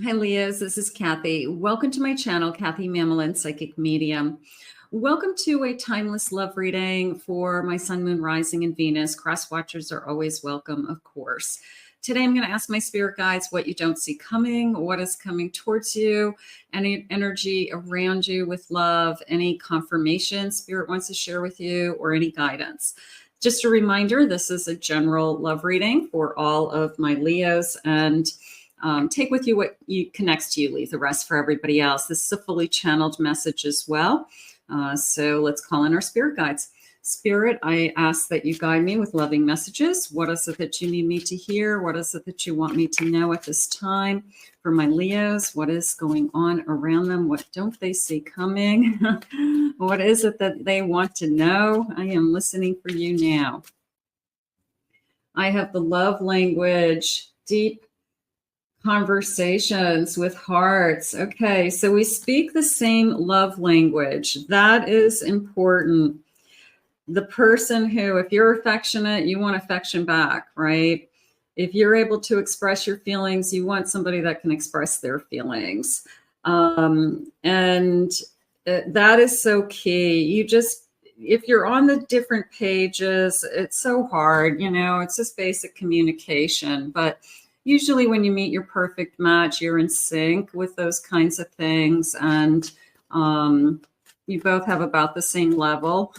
Hi, Leos. This is Kathy. Welcome to my channel, Kathy Mamolen, Psychic Medium. Welcome to a timeless love reading for my Sun, Moon, Rising, and Venus. Cross watchers are always welcome, of course. Today, I'm going to ask my spirit guides what you don't see coming, what is coming towards you, any energy around you with love, any confirmation spirit wants to share with you, or any guidance. Just a reminder, this is a general love reading for all of my Leos, and take with you what connects to you, leave the rest for everybody else. This is a fully channeled message as well. So let's call in our spirit guides. Spirit, I ask that you guide me with loving messages. What is it that you need me to hear? What is it that you want me to know at this time? For my Leos, what is going on around them? What don't they see coming? What is it that they want to know? I am listening for you now. I have the love language, deep conversations with hearts. Okay, so we speak the same love language. That is important. The person who, if you're affectionate, you want affection back, right? If you're able to express your feelings, you want somebody that can express their feelings. And that is so key. You just, if you're on the different pages, it's so hard, you know, it's just basic communication. But usually when you meet your perfect match, you're in sync with those kinds of things. And you both have about the same level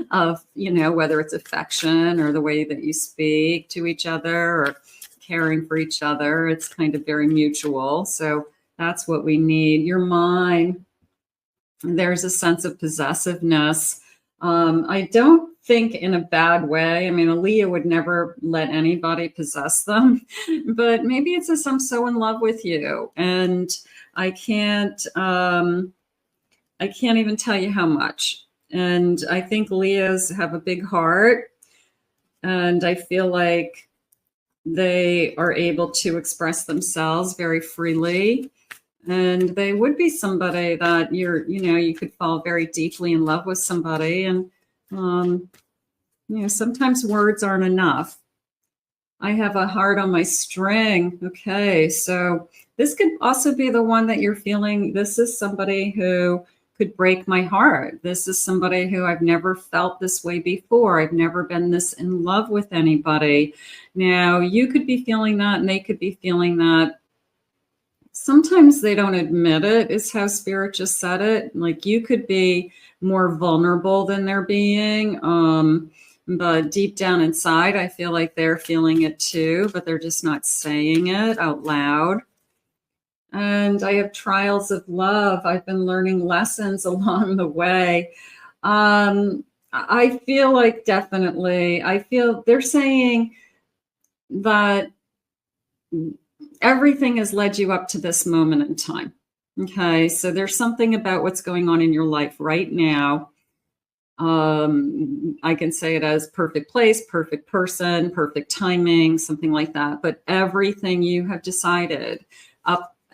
of, you know, whether it's affection or the way that you speak to each other or caring for each other. It's kind of very mutual. So that's what we need. You're mine. There's a sense of possessiveness. I don't think in a bad way. I mean, a Leo would never let anybody possess them, but maybe it's just I'm so in love with you, and I can't even tell you how much. And I think Leos have a big heart, and I feel like they are able to express themselves very freely. And they would be somebody that you could fall very deeply in love with somebody. And, sometimes words aren't enough. I have a heart on my string. Okay, so this could also be the one that you're feeling. This is somebody who could break my heart. This is somebody who I've never felt this way before. I've never been this in love with anybody. Now, you could be feeling that, and they could be feeling that. Sometimes they don't admit it, is how Spirit just said it. Like, you could be more vulnerable than they're being. But deep down inside, I feel like they're feeling it too, but they're just not saying it out loud. And I have trials of love. I've been learning lessons along the way. I feel like definitely, they're saying that everything has led you up to this moment in time. Okay, so there's something about what's going on in your life right now. I can say it as perfect place, perfect person, perfect timing, something like that. But everything you have decided,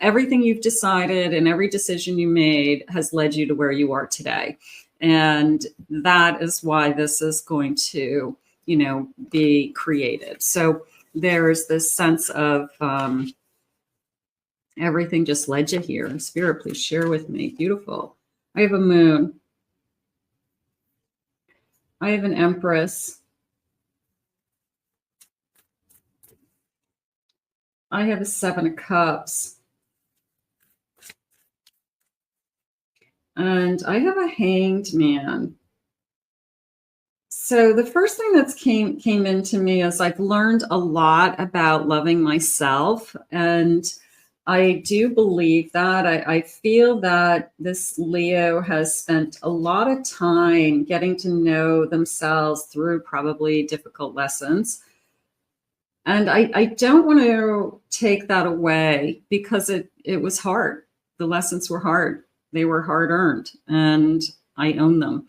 everything you've decided and every decision you made has led you to where you are today. And that is why this is going to, be created. So there's this sense of everything just led you here. Spirit, please share with me. Beautiful. I have a moon. I have an Empress. I have a 7 of Cups. And I have a Hanged Man. So the first thing that came into me is I've learned a lot about loving myself. And I do believe that. I feel that this Leo has spent a lot of time getting to know themselves through probably difficult lessons. And I don't want to take that away because it was hard. The lessons were hard. They were hard earned, and I own them.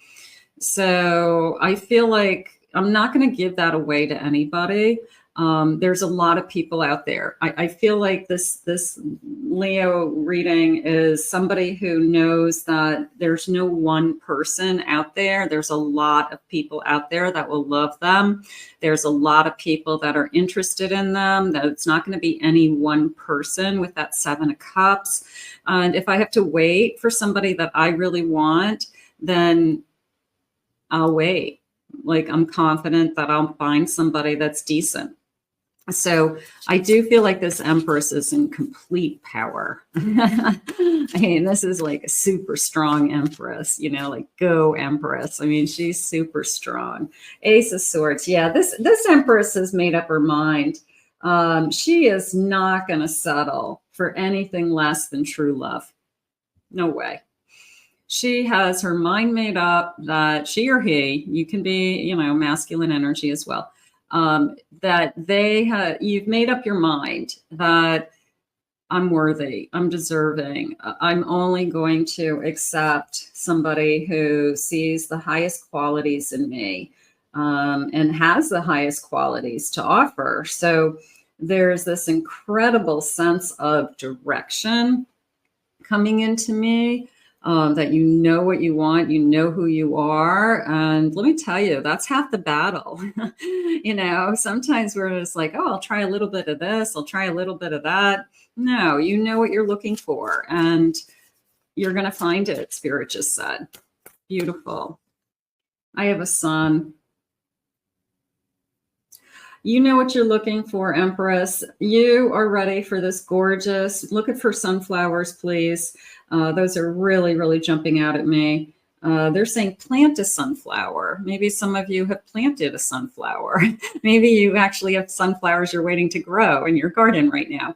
So I feel like I'm not going to give that away to anybody. There's a lot of people out there. I feel like this Leo reading is somebody who knows that there's no one person out there. There's a lot of people out there that will love them. There's a lot of people that are interested in them, that it's not going to be any one person with that 7 of Cups. And if I have to wait for somebody that I really want, then I'll wait. Like, I'm confident that I'll find somebody that's decent. So I do feel like this Empress is in complete power. I mean, this is like a super strong Empress, you know, like go Empress. I mean, she's super strong. Ace of Swords. Yeah, this Empress has made up her mind. She is not going to settle for anything less than true love. No way. She has her mind made up that she or he, you can be, you know, masculine energy as well, that you've made up your mind that I'm worthy, I'm deserving, I'm only going to accept somebody who sees the highest qualities in me, and has the highest qualities to offer. So there's this incredible sense of direction coming into me. That you know what you want, you know who you are. And let me tell you, that's half the battle. You know, sometimes we're just like, oh, I'll try a little bit of this, I'll try a little bit of that. No, you know what you're looking for, and you're going to find it, Spirit just said. Beautiful. I have a son. You know what you're looking for, Empress. You are ready for this gorgeous. Look for sunflowers, please. Those are really, really jumping out at me. They're saying plant a sunflower. Maybe some of you have planted a sunflower. Maybe you actually have sunflowers you're waiting to grow in your garden right now.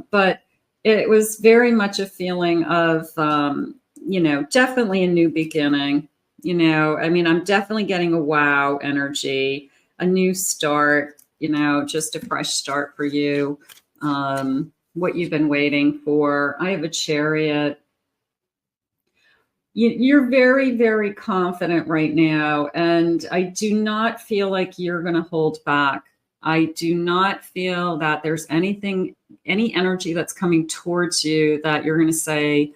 But it was very much a feeling of, you know, definitely a new beginning. You know, I mean, I'm definitely getting a wow energy, a new start, you know, just a fresh start for you. What you've been waiting for. I have a Chariot. You're very, very confident right now. And I do not feel like you're going to hold back. I do not feel that there's any energy that's coming towards you that you're going to say,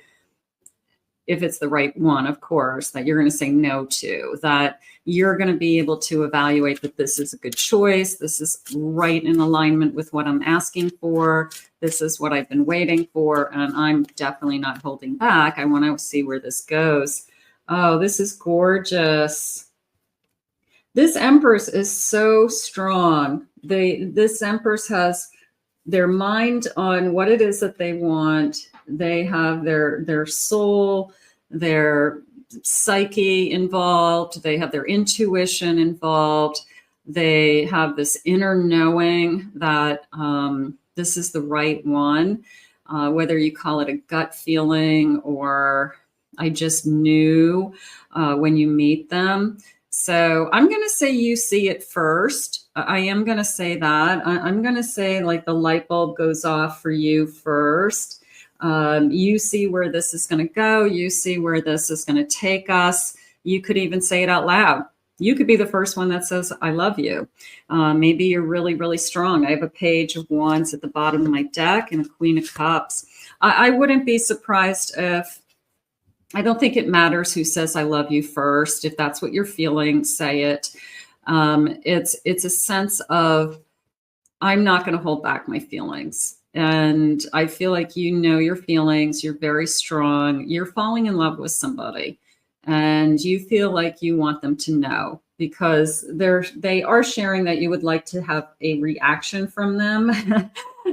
if it's the right one, of course, that you're going to say no to, that you're going to be able to evaluate that this is a good choice. This is right in alignment with what I'm asking for. This is what I've been waiting for. And I'm definitely not holding back. I want to see where this goes. Oh, this is gorgeous. This Empress is so strong. This Empress has their mind on what it is that they want. They have their soul, their psyche involved. They have their intuition involved. They have this inner knowing that this is the right one, whether you call it a gut feeling or I just knew when you meet them. So I'm going to say you see it first. I am going to say that. I'm going to say like the light bulb goes off for you first. You see where this is going to go. You see where this is going to take us. You could even say it out loud. You could be the first one that says, I love you. Maybe you're really, really strong. I have a Page of Wands at the bottom of my deck and a Queen of Cups. I wouldn't be surprised if, I don't think it matters who says I love you first. If that's what you're feeling, say it. It's a sense of, I'm not going to hold back my feelings. And I feel like you know your feelings. You're very strong. You're falling in love with somebody. And you feel like you want them to know because they are sharing that you would like to have a reaction from them,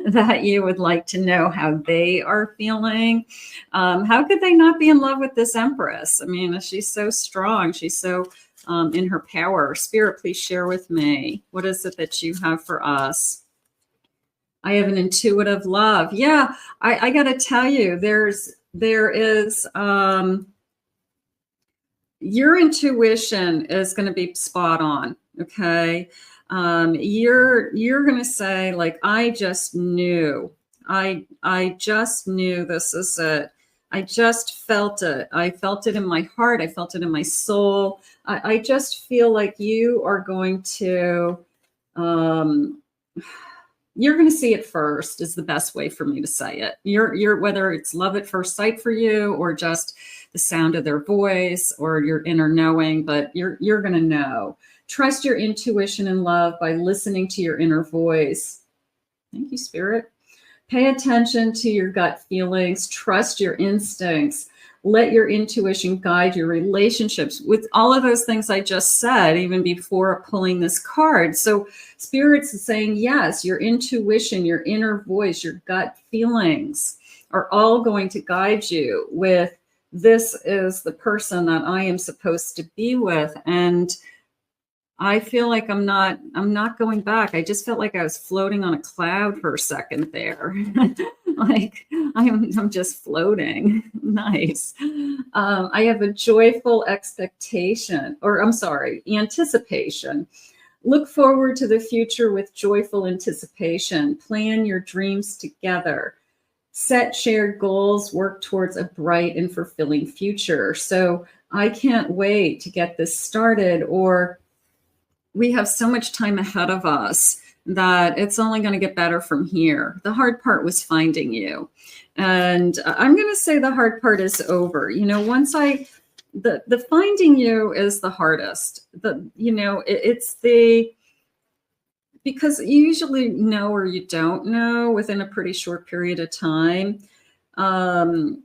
that you would like to know how they are feeling. How could they not be in love with this Empress? I mean, she's so strong. She's so in her power. Spirit, please share with me. What is it that you have for us? I have an intuitive love. Yeah, I got to tell you, there is your intuition is going to be spot on. Okay. You're going to say like, I just knew, I just knew this is it. I just felt it. I felt it in my heart. I felt it in my soul. I just feel like you are going to, you're going to see it first is the best way for me to say it. You're whether it's love at first sight for you or just the sound of their voice or your inner knowing, but you're going to know. Trust your intuition and love by listening to your inner voice. Thank you, Spirit. Pay attention to your gut feelings. Trust your instincts. Let your intuition guide your relationships with all of those things I just said, even before pulling this card. So Spirit's saying, yes, your intuition, your inner voice, your gut feelings are all going to guide you with, this is the person that I am supposed to be with. And I feel like I'm not going back. I just felt like I was floating on a cloud for a second there. Like I'm just floating. Nice. I have a joyful expectation, or I'm sorry, anticipation. Look forward to the future with joyful anticipation. Plan your dreams together. Set shared goals, work towards a bright and fulfilling future. So I can't wait to get this started, or we have so much time ahead of us that it's only going to get better from here. The hard part was finding you. And I'm going to say the hard part is over. You know, once the finding you is the hardest. Because you usually know or you don't know within a pretty short period of time. The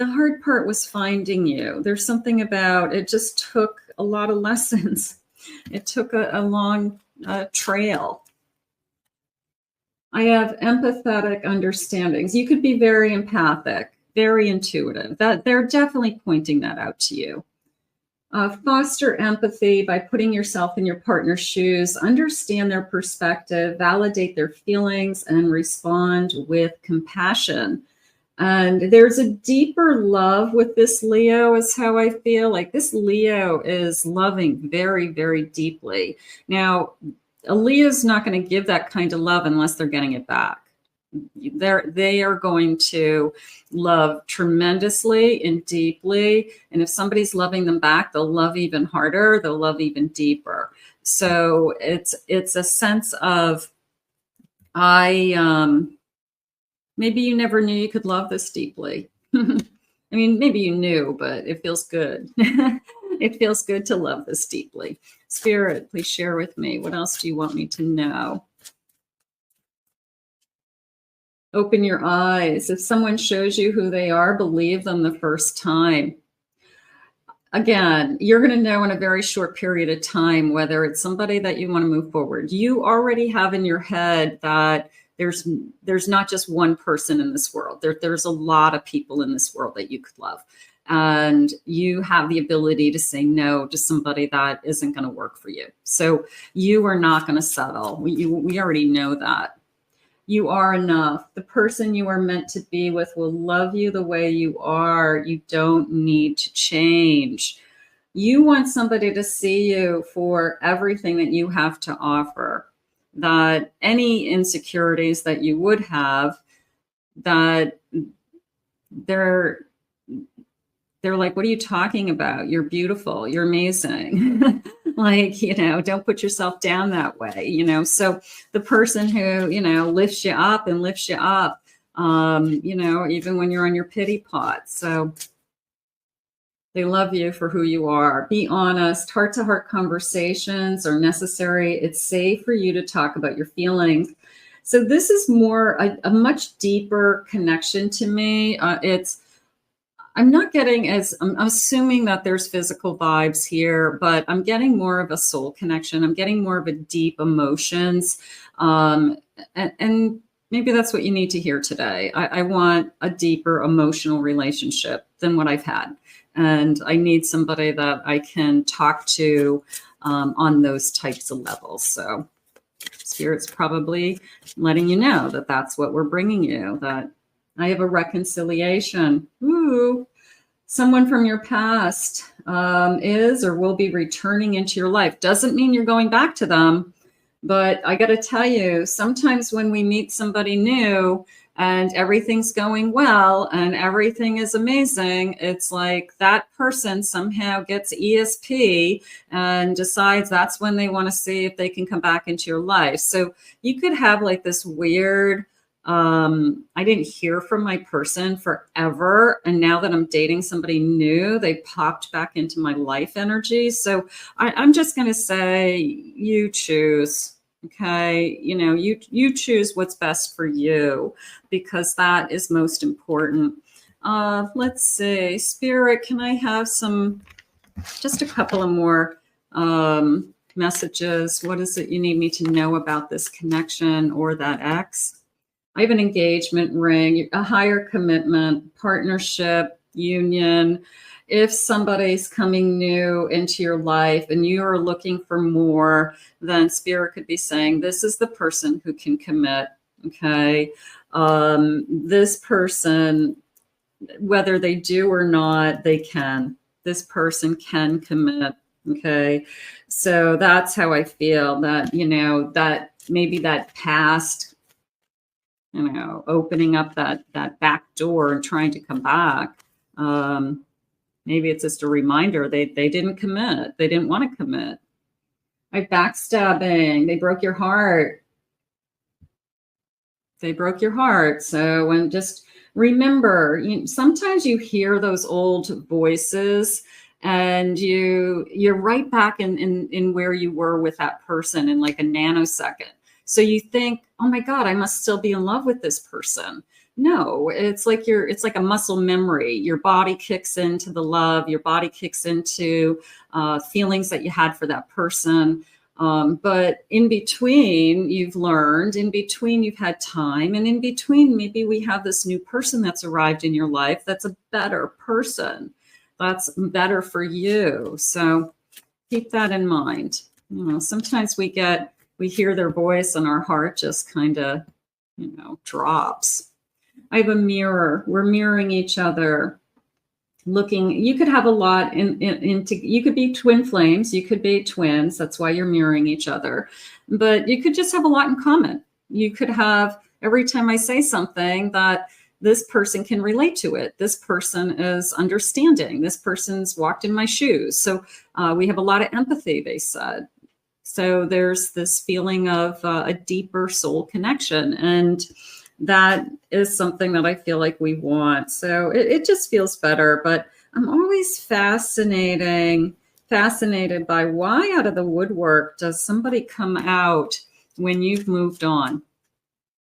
hard part was finding you. There's something about it, just took a lot of lessons. It took a long trail. I have empathetic understandings. You could be very empathic, very intuitive. That they're definitely pointing that out to you. Foster empathy by putting yourself in your partner's shoes, understand their perspective, validate their feelings, and respond with compassion. And there's a deeper love with this Leo, is how I feel. Like this Leo is loving very, very deeply. Now, a Leo's not going to give that kind of love unless they're getting it back. They are going to love tremendously and deeply. And if somebody's loving them back, they'll love even harder. They'll love even deeper. So it's a sense of, maybe you never knew you could love this deeply. I mean, maybe you knew, but it feels good. It feels good to love this deeply. Spirit, please share with me. What else do you want me to know? Open your eyes. If someone shows you who they are, believe them the first time. Again, you're going to know in a very short period of time whether it's somebody that you want to move forward. You already have in your head that there's not just one person in this world. There's a lot of people in this world that you could love. And you have the ability to say no to somebody that isn't going to work for you. So you are not going to settle. We already know that. You are enough. The person you are meant to be with will love you the way you are. You don't need to change. You want somebody to see you for everything that you have to offer. That any insecurities that you would have, that they're like, what are you talking about? You're beautiful. You're amazing. Like, don't put yourself down that way, So the person who, lifts you up and lifts you up, even when you're on your pity pot. So they love you for who you are. Be honest. Heart-to-heart conversations are necessary. It's safe for you to talk about your feelings. So this is more a much deeper connection to me. I'm not getting I'm assuming that there's physical vibes here, but I'm getting more of a soul connection. I'm getting more of a deep emotions. And maybe that's what you need to hear today. I want a deeper emotional relationship than what I've had. And I need somebody that I can talk to on those types of levels. So Spirit's probably letting you know that that's what we're bringing you, that I have a reconciliation. Ooh, someone from your past is or will be returning into your life. Doesn't mean you're going back to them. But I got to tell you, sometimes when we meet somebody new, and everything's going well and everything is amazing, it's like that person somehow gets ESP and decides that's when they want to see if they can come back into your life. So you could have like this weird, I didn't hear from my person forever, and now that I'm dating somebody new, they popped back into my life energy. So I'm just going to say, you choose. Okay, you know, you choose what's best for you, because that is most important. Let's see, Spirit, can I have just a couple of more messages? What is it you need me to know about this connection or that ex? I have an engagement ring, a higher commitment, partnership, union. If somebody's coming new into your life and you are looking for more, then Spirit could be saying, this is the person who can commit. Okay. This person, whether they do or not, they can. This person can commit. Okay. So that's how I feel, that, you know, that maybe that past, you know, opening up that back door and trying to come back. Maybe it's just a reminder they didn't commit. They didn't want to commit. Like backstabbing. They broke your heart. They broke your heart. So, and just remember, sometimes you hear those old voices and you're right back in where you were with that person in like a nanosecond. So you think, oh my God, I must still be in love with this person. No, it's like a muscle memory. Your body kicks into the love. Your body kicks into feelings that you had for that person. But in between, you've learned, in between, you've had time. And in between, maybe we have this new person that's arrived in your life that's a better person. That's better for you. So keep that in mind. You know, sometimes we hear their voice and our heart just kind of, you know, drops. I have a mirror. We're mirroring each other. Looking, you could have a lot you could be twin flames. You could be twins. That's why you're mirroring each other. But you could just have a lot in common. You could have, every time I say something, that this person can relate to it. This person is understanding. This person's walked in my shoes. So we have a lot of empathy, they said. So there's this feeling of a deeper soul connection. And that is something that I feel like we want. So it just feels better. But I'm always fascinated by why out of the woodwork does somebody come out when you've moved on?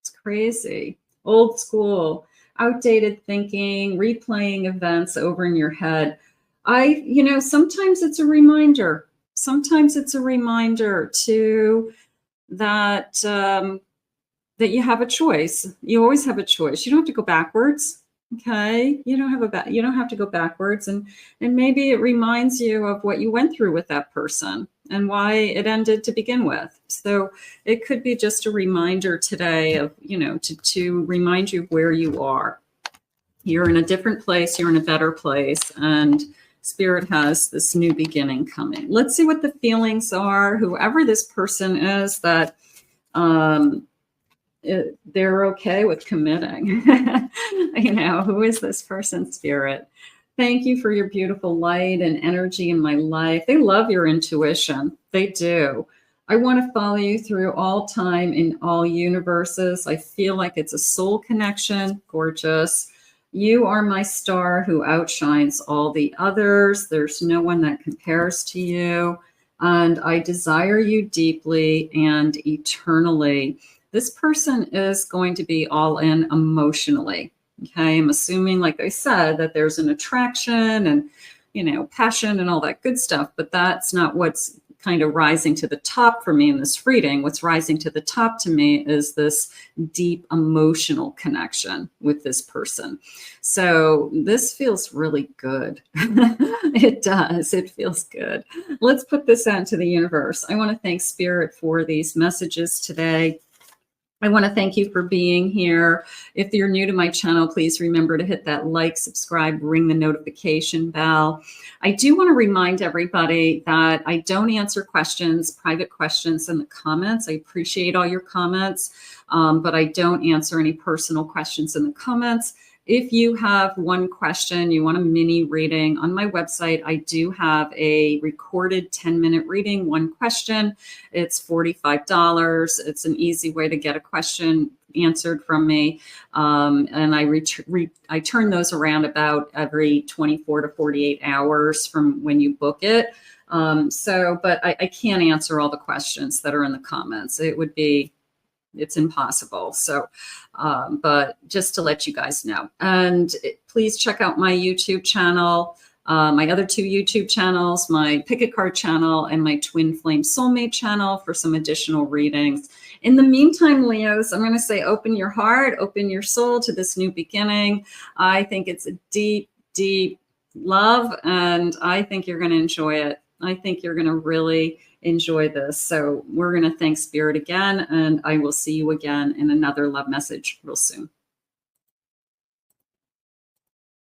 It's crazy. Old school, outdated thinking, replaying events over in your head. Sometimes it's a reminder. Sometimes it's a reminder to that that you have a choice. You always have a choice. You don't have to go backwards. Okay, you don't have to go backwards, and maybe it reminds you of what you went through with that person and why it ended to begin with. So it could be just a reminder today of, you know, to remind you where you are. You're in a different place. You're in a better place, and Spirit has this new beginning coming. Let's see what the feelings are. Whoever this person is, that they're okay with committing. You know, who is this person, Spirit? Thank you for your beautiful light and energy in my life. They love your intuition. They do. I want to follow you through all time in all universes. I feel like it's a soul connection. Gorgeous. You are my star who outshines all the others. There's no one that compares to you. And I desire you deeply and eternally. This person is going to be all in emotionally. Okay, I'm assuming, like I said, that there's an attraction and, you know, passion and all that good stuff, but that's not what's kind of rising to the top for me in this reading. What's rising to the top to me is this deep emotional connection with this person. So this feels really good. It does. It feels good. Let's put this out into the universe. I want to thank Spirit for these messages today. I want to thank you for being here. If you're new to my channel, please remember to hit that like, subscribe, ring the notification bell. I do want to remind everybody that I don't answer questions, private questions in the comments. I appreciate all your comments. but I don't answer any personal questions in the comments. If you have one question, you want a mini reading, on my website, I do have a recorded 10-minute reading, one question. It's $45. It's an easy way to get a question answered from me. And I turn those around about every 24 to 48 hours from when you book it. But I can't answer all the questions that are in the comments. It's impossible. So, but just to let you guys know, and please check out my YouTube channel, my other 2 YouTube channels, my Pick a Card channel and my Twin Flame Soulmate channel for some additional readings. In the meantime, Leos, I'm going to say, open your heart, open your soul to this new beginning. I think it's a deep, deep love, and I think you're going to enjoy it. I think you're going to really enjoy this. So we're going to thank Spirit again, and I will see you again in another love message real soon.